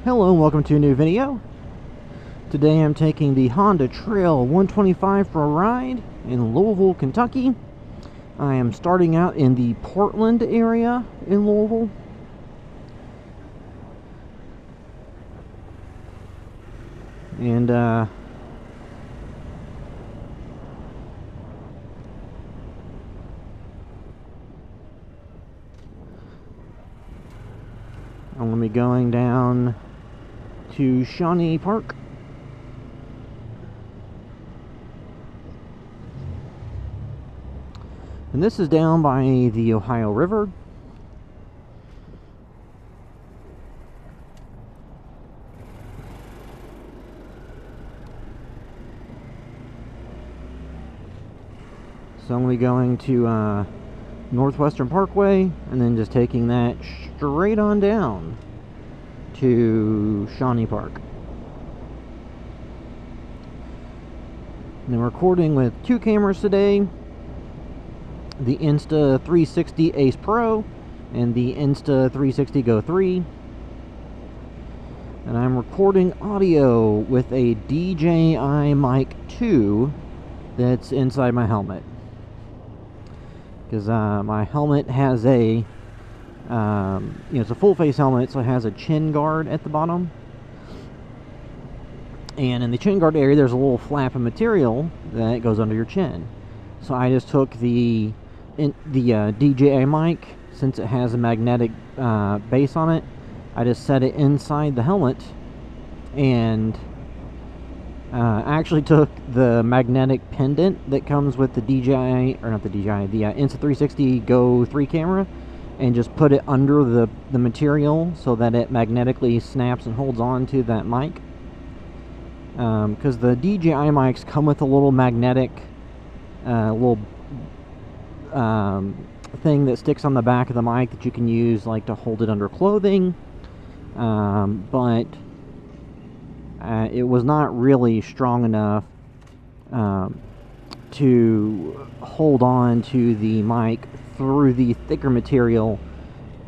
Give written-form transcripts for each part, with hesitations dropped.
Hello and welcome to a new video. Today I'm taking the Honda Trail 125 for a ride in Louisville, Kentucky. I am starting out in the Portland area in Louisville. And I'm going to be going down to Shawnee Park. And this is down by the Ohio River. So I'm going to be going to Northwestern Parkway and then just taking that straight on down to Shawnee Park. And I'm recording with two cameras today, the Insta360 Ace Pro and the Insta360 Go 3. And I'm recording audio with a DJI Mic 2 that's inside my helmet. Because my helmet has a, it's a full face helmet, so it has a chin guard at the bottom. And in the chin guard area, there's a little flap of material that goes under your chin. So I just took the DJI mic, since it has a magnetic base on it, I just set it inside the helmet, and I actually took the magnetic pendant that comes with the DJI, or not the DJI, the Insta360 Go 3 camera, and just put it under the material so that it magnetically snaps and holds on to that mic. Because the DJI mics come with a little magnetic, thing that sticks on the back of the mic that you can use like to hold it under clothing, but it was not really strong enough to hold on to the mic through the thicker material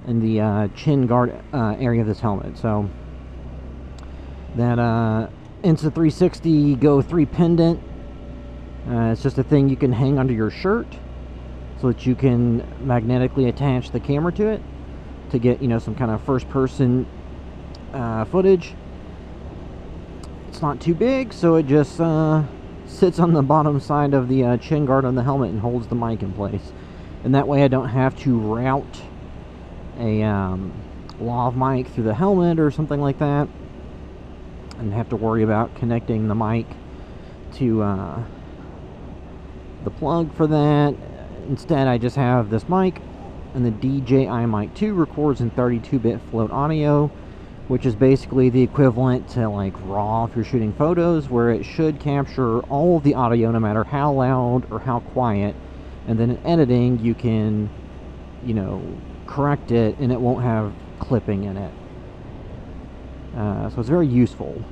in the chin guard area of this helmet. So that Insta360 Go 3 pendant, it's just a thing you can hang under your shirt so that you can magnetically attach the camera to it to get, some kind of first-person footage. It's not too big, so it just sits on the bottom side of the chin guard on the helmet and holds the mic in place. And that way I don't have to route a lav mic through the helmet or something like that, and have to worry about connecting the mic to the plug for that. Instead, I just have this mic, and the DJI Mic 2 records in 32-bit float audio, which is basically the equivalent to like RAW if you're shooting photos, where it should capture all of the audio no matter how loud or how quiet, and then in editing you can, correct it and it won't have clipping in it. So it's very useful,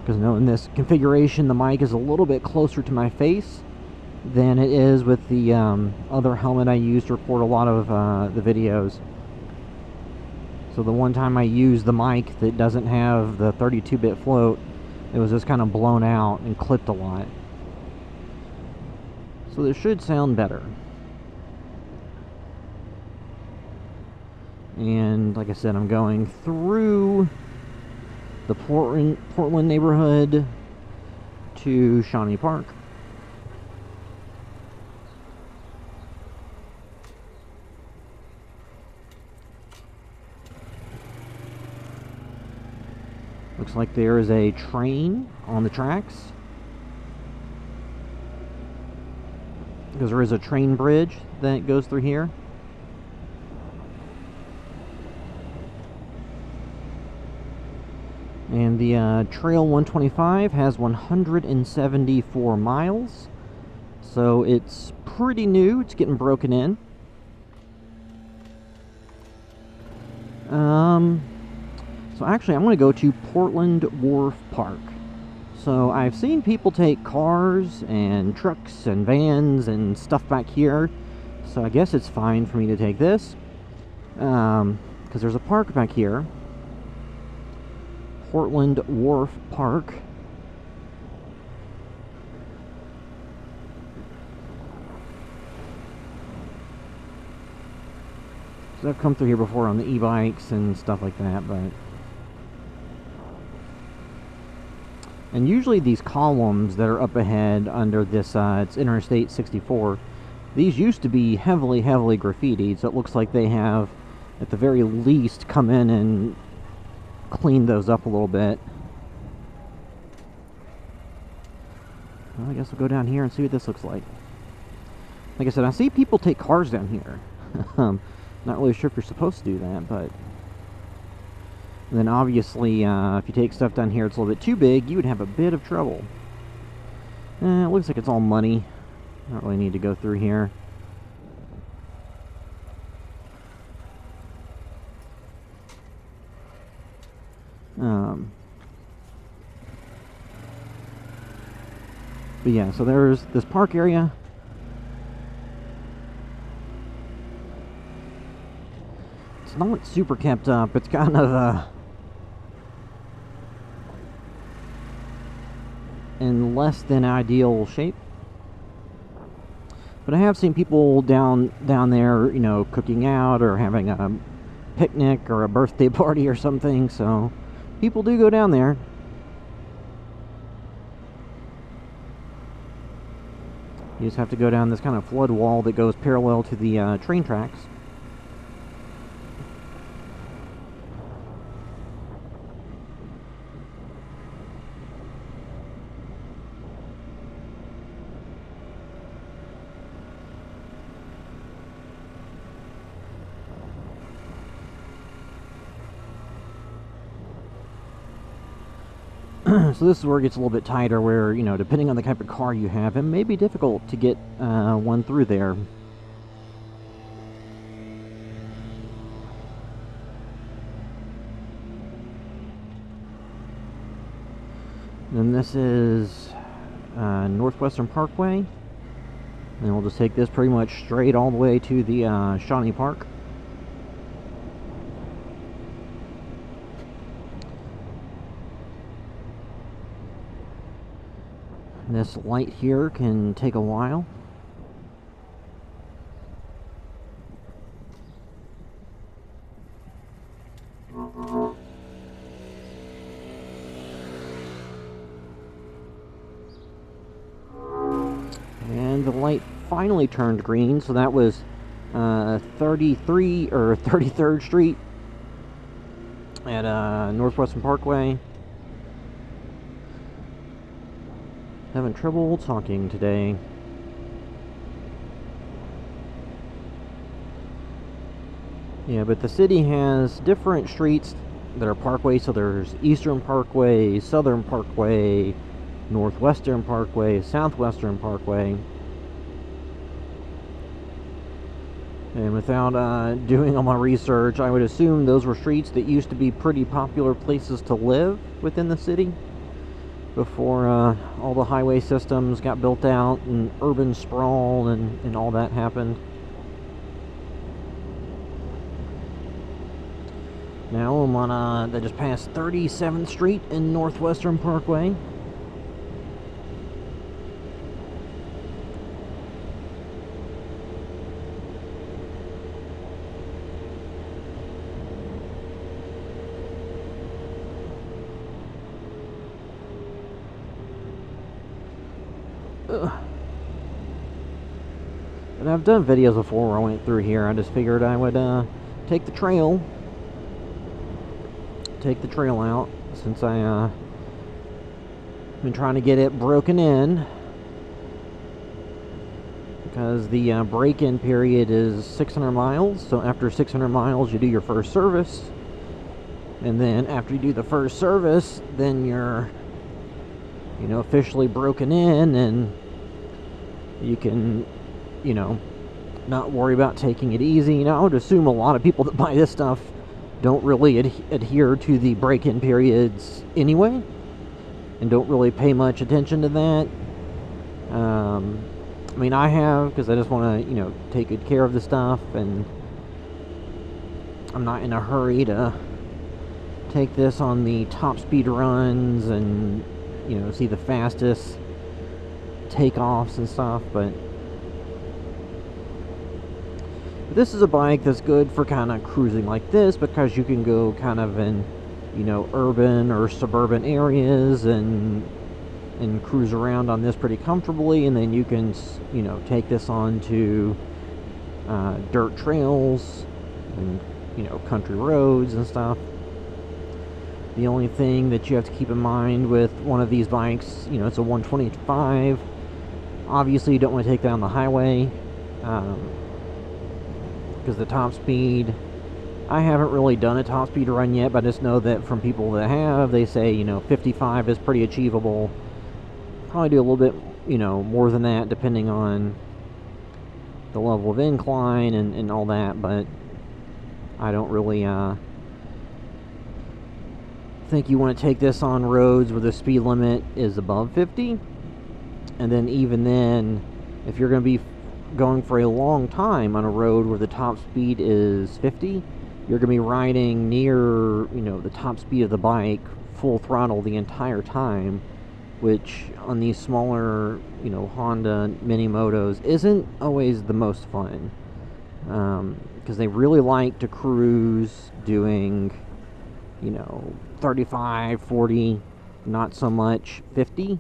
because in this configuration the mic is a little bit closer to my face than it is with the other helmet I use to record a lot of the videos. So the one time I used the mic that doesn't have the 32-bit float, it was just kind of blown out and clipped a lot. So this should sound better. And like I said, I'm going through the Portland neighborhood to Shawnee Park. Looks like there is a train on the tracks, because there is a train bridge that goes through here. And the Trail 125 has 174 miles, so it's pretty new. It's getting broken in. So actually, I'm going to go to Portland Wharf Park. So I've seen people take cars and trucks and vans and stuff back here. So I guess it's fine for me to take this. Because there's a park back here. Portland Wharf Park. So I've come through here before on the e-bikes and stuff like that, but... And usually these columns that are up ahead under this, it's Interstate 64, these used to be heavily graffitied, so it looks like they have, at the very least, come in and cleaned those up a little bit. Well, I guess we'll go down here and see what this looks like. Like I said, I see people take cars down here. Not really sure if you're supposed to do that, but... And then obviously, if you take stuff down here it's a little bit too big, you would have a bit of trouble. It looks like it's all money. I don't really need to go through here. But yeah, so there's this park area. It's not super kept up. It's kind of in less than ideal shape. But I have seen people down there, you know, cooking out or having a picnic or a birthday party or something, so people do go down there. You just have to go down this kind of flood wall that goes parallel to the train tracks. So this is where it gets a little bit tighter, where, you know, depending on the type of car you have, it may be difficult to get one through there. Then this is Northwestern Parkway. And we'll just take this pretty much straight all the way to the Shawnee Park. This light here can take a while. And the light finally turned green, so that was 33 or 33rd Street at Northwestern Parkway. Having trouble talking today. Yeah, but the city has different streets that are parkways. So there's Eastern Parkway, Southern Parkway, Northwestern Parkway, Southwestern Parkway. And without doing all my research, I would assume those were streets that used to be pretty popular places to live within the city before all the highway systems got built out and urban sprawl and all that happened. Now I'm on, that just passed 37th Street in Northwestern Parkway. But I've done videos before where I went through here. I just figured I would take the trail out, since I been trying to get it broken in, because the break-in period is 600 miles. So after 600 miles you do your first service, and then after you do the first service, then you're, you know, officially broken in, and you can, you know, not worry about taking it easy. You know, I would assume a lot of people that buy this stuff don't really adhere to the break-in periods anyway, and don't really pay much attention to that. I mean, I have, because I just want to, you know, take good care of the stuff, and I'm not in a hurry to take this on the top speed runs and, you know, see the fastest takeoffs and stuff, but this is a bike that's good for kind of cruising like this, because you can go kind of in, you know, urban or suburban areas and cruise around on this pretty comfortably, and then you can, you know, take this onto dirt trails and, you know, country roads and stuff. The only thing that you have to keep in mind with one of these bikes, you know, it's a 125. Obviously, you don't want to take that on the highway, because the top speed, I haven't really done a top speed run yet, but I just know that from people that have, they say, you know, 55 is pretty achievable. Probably do a little bit, you know, more than that, depending on the level of incline and all that, but I don't really think you want to take this on roads where the speed limit is above 50. And then even then, if you're going to be going for a long time on a road where the top speed is 50, you're going to be riding near, you know, the top speed of the bike, full throttle the entire time, which on these smaller, you know, Honda minimotos isn't always the most fun, because they really like to cruise doing, you know, 35, 40, not so much 50.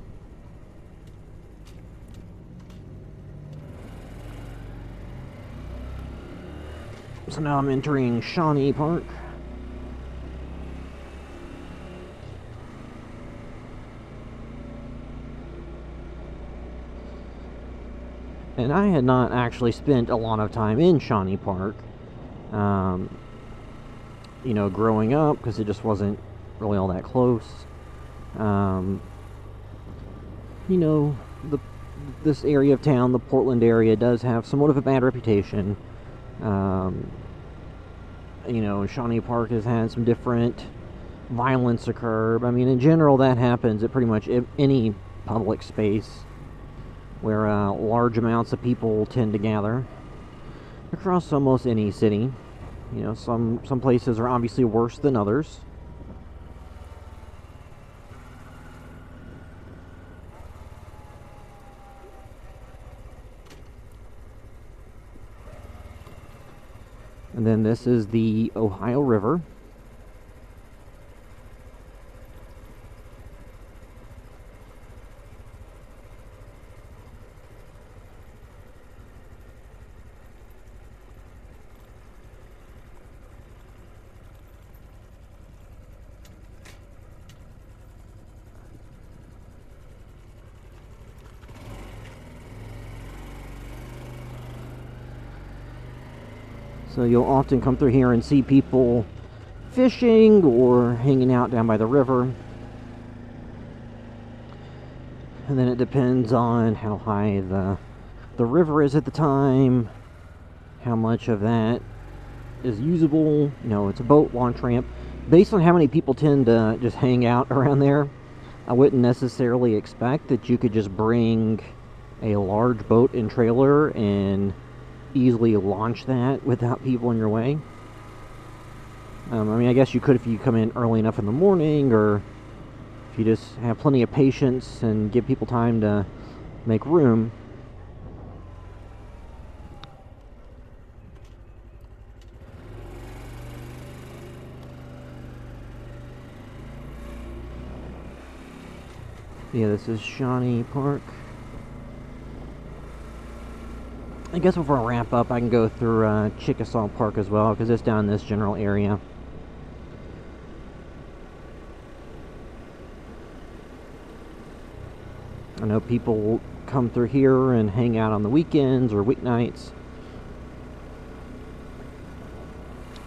So now I'm entering Shawnee Park. And I had not actually spent a lot of time in Shawnee Park, you know, growing up, because it just wasn't really all that close. You know, this area of town, the Portland area, does have somewhat of a bad reputation. You know, Shawnee Park has had some different violence occur. I mean, in general, that happens at pretty much any public space where large amounts of people tend to gather across almost any city. You know, some places are obviously worse than others. And then this is the Ohio River. So you'll often come through here and see people fishing or hanging out down by the river. And then it depends on how high the river is at the time, how much of that is usable. You know, it's a boat launch ramp. Based on how many people tend to just hang out around there, I wouldn't necessarily expect that you could just bring a large boat and trailer and easily launch that without people in your way. I mean, I guess you could if you come in early enough in the morning, or if you just have plenty of patience and give people time to make room. Yeah, this is Shawnee Park. I guess before I wrap up, I can go through Chickasaw Park as well, because it's down in this general area. I know people come through here and hang out on the weekends or weeknights.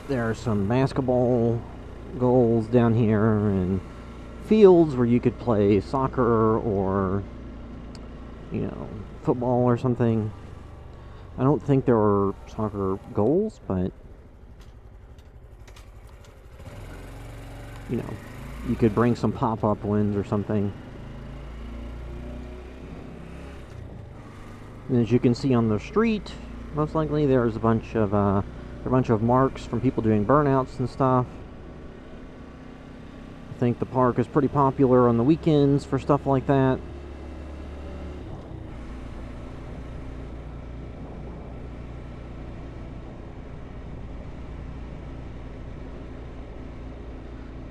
There are some basketball goals down here and fields where you could play soccer or, you know, football or something. I don't think there are soccer goals, but, you know, you could bring some pop-up ones or something. And as you can see on the street, most likely there's a bunch of marks from people doing burnouts and stuff. think the park is pretty popular on the weekends for stuff like that.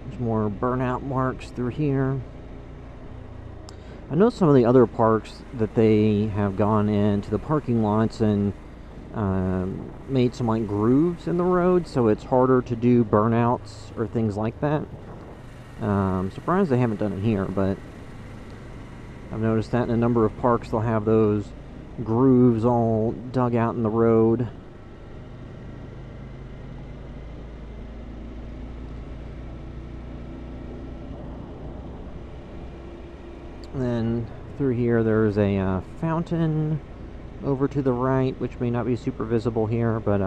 There's more burnout marks through here. I know some of the other parks that they have gone into the parking lots and made some like grooves in the road, so it's harder to do burnouts or things like that. Surprised they haven't done it here, but I've noticed that in a number of parks they'll have those grooves all dug out in the road. And then through here there's a fountain over to the right, which may not be super visible here, but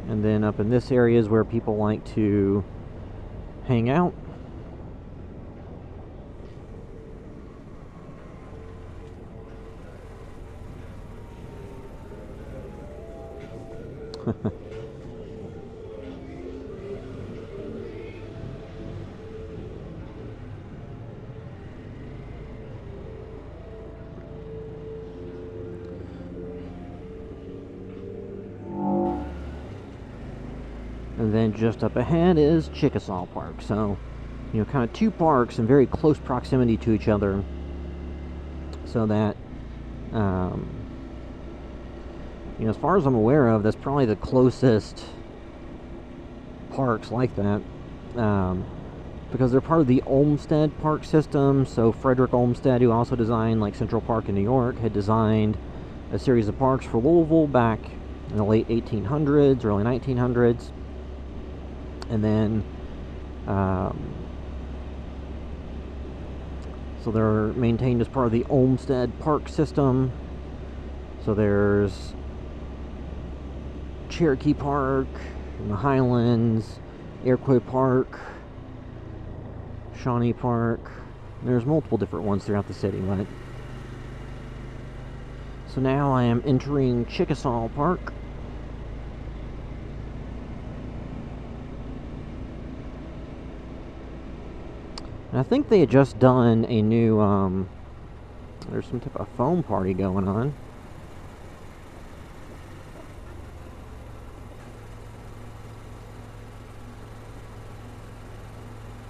and then up in this area is where people like to hang out. And then just up ahead is Chickasaw Park. So, you know, kind of two parks in very close proximity to each other. So that, you know, as far as I'm aware of, that's probably the closest parks like that. Because they're part of the Olmsted Park system. So Frederick Olmsted, who also designed like Central Park in New York, had designed a series of parks for Louisville back in the late 1800s, early 1900s. And then, so they're maintained as part of the Olmsted Park system. So there's Cherokee Park, in the Highlands, Iroquois Park, Shawnee Park. There's multiple different ones throughout the city, but so now I am entering Chickasaw Park. And I think they had just done a new, there's some type of foam party going on.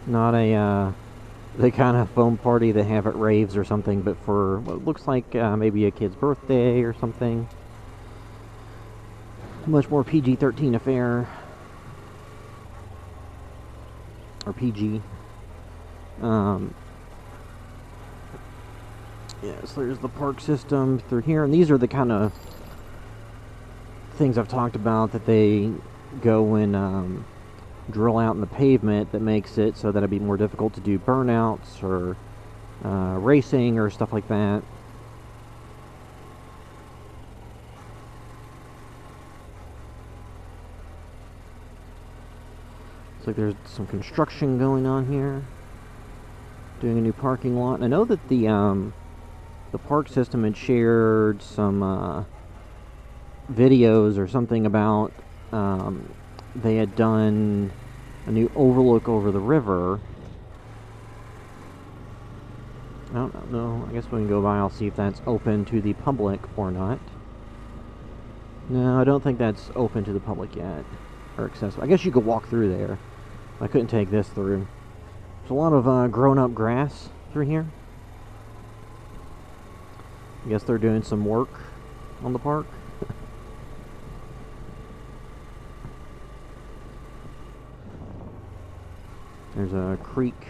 Not a, the kind of foam party they have at raves or something, but for what looks like maybe a kid's birthday or something. Much more PG-13 affair. Or PG. Yeah, so there's the park system through here, and these are the kind of things I've talked about that they go and drill out in the pavement that makes it so that it'd be more difficult to do burnouts or racing or stuff like that. Looks like there's some construction going on here. Doing a new parking lot. And I know that the park system had shared some videos or something about they had done a new overlook over the river. I don't know. I guess we can go by. I'll see if that's open to the public or not. No, I don't think that's open to the public yet, or accessible. I guess you could walk through there. I couldn't take this through. There's a lot of grown-up grass through here. I guess they're doing some work on the park. There's a creek,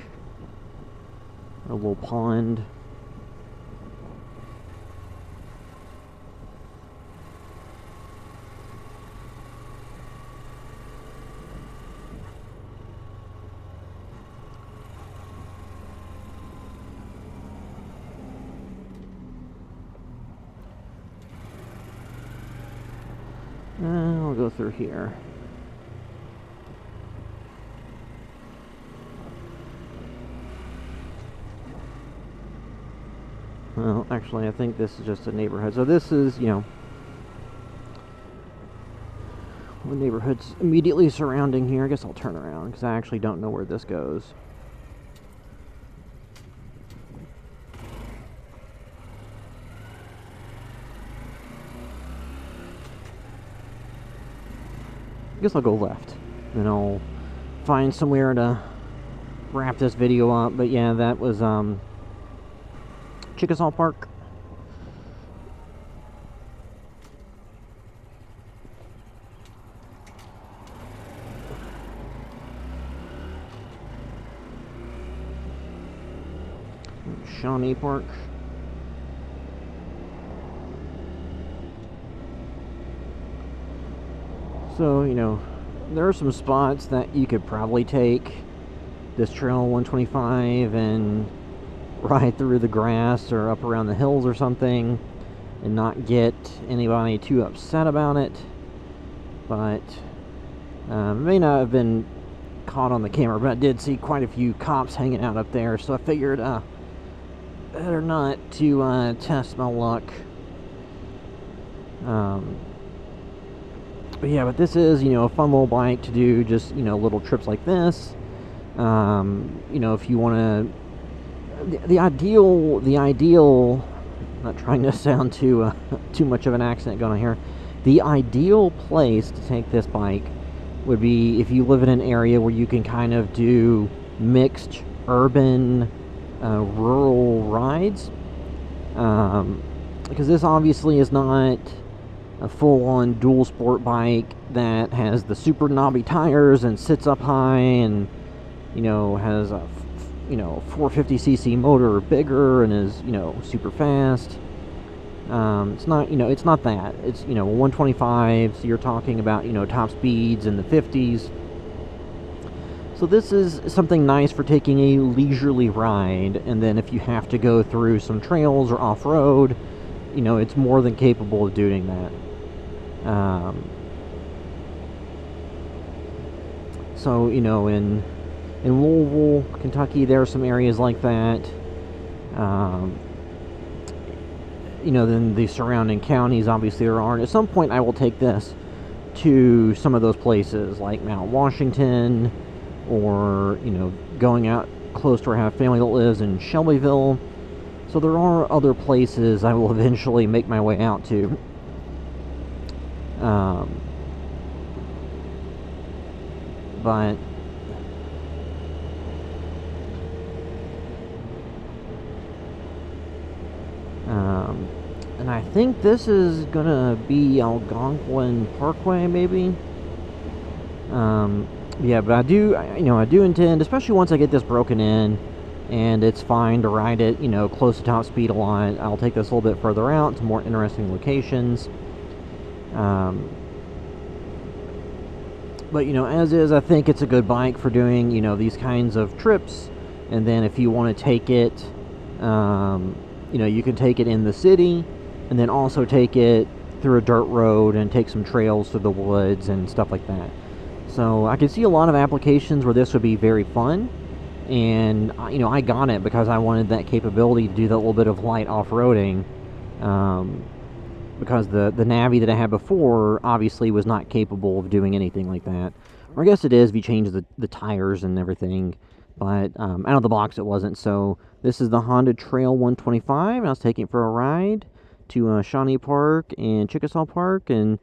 a little pond. I'll go through here. Well, actually, I think this is just a neighborhood. So this is, you know, The neighborhood's immediately surrounding here. I guess I'll turn around because I actually don't know where this goes. I guess I'll go left. Then I'll find somewhere to wrap this video up. But yeah, that was Chickasaw Park. Shawnee Park. So, you know, there are some spots that you could probably take this trail 125 and ride through the grass or up around the hills or something and not get anybody too upset about it. But it may not have been caught on the camera, but I did see quite a few cops hanging out up there, so I figured better not to test my luck. But yeah, but this is, you know, a fun little bike to do, just, you know, little trips like this. You know, if you want to, the ideal, not trying to sound too much of an accent going on here, the ideal place to take this bike would be if you live in an area where you can kind of do mixed urban rural rides, because this obviously is not a full-on dual sport bike that has the super knobby tires and sits up high and, you know, has a 450cc motor or bigger and is, you know, super fast. It's not, you know, it's not that. It's, you know, 125, so you're talking about, you know, top speeds in the 50s. So this is something nice for taking a leisurely ride, and then if you have to go through some trails or off-road, you know, it's more than capable of doing that. So, you know, in Louisville, Kentucky, there are some areas like that. You know, then the surrounding counties, obviously, there aren't. At some point, I will take this to some of those places, like Mount Washington, or, you know, going out close to where I have family that lives in Shelbyville. So there are other places I will eventually make my way out to. But and I think this is gonna be Algonquin Parkway, maybe. Yeah, but I do intend, especially once I get this broken in and it's fine to ride it, you know, close to top speed a lot, I'll take this a little bit further out to more interesting locations. But, you know, as is, I think it's a good bike for doing, you know, these kinds of trips. And then if you want to take it, you know, you can take it in the city and then also take it through a dirt road and take some trails through the woods and stuff like that. So I can see a lot of applications where this would be very fun. And, you know, I got it because I wanted that capability to do that little bit of light off-roading. Because the Navi that I had before obviously was not capable of doing anything like that. Or I guess it is if you change the tires and everything. But out of the box it wasn't. So this is the Honda Trail 125. And I was taking it for a ride to Shawnee Park and Chickasaw Park. And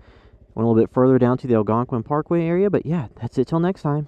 went a little bit further down to the Algonquin Parkway area. But yeah, that's it till next time.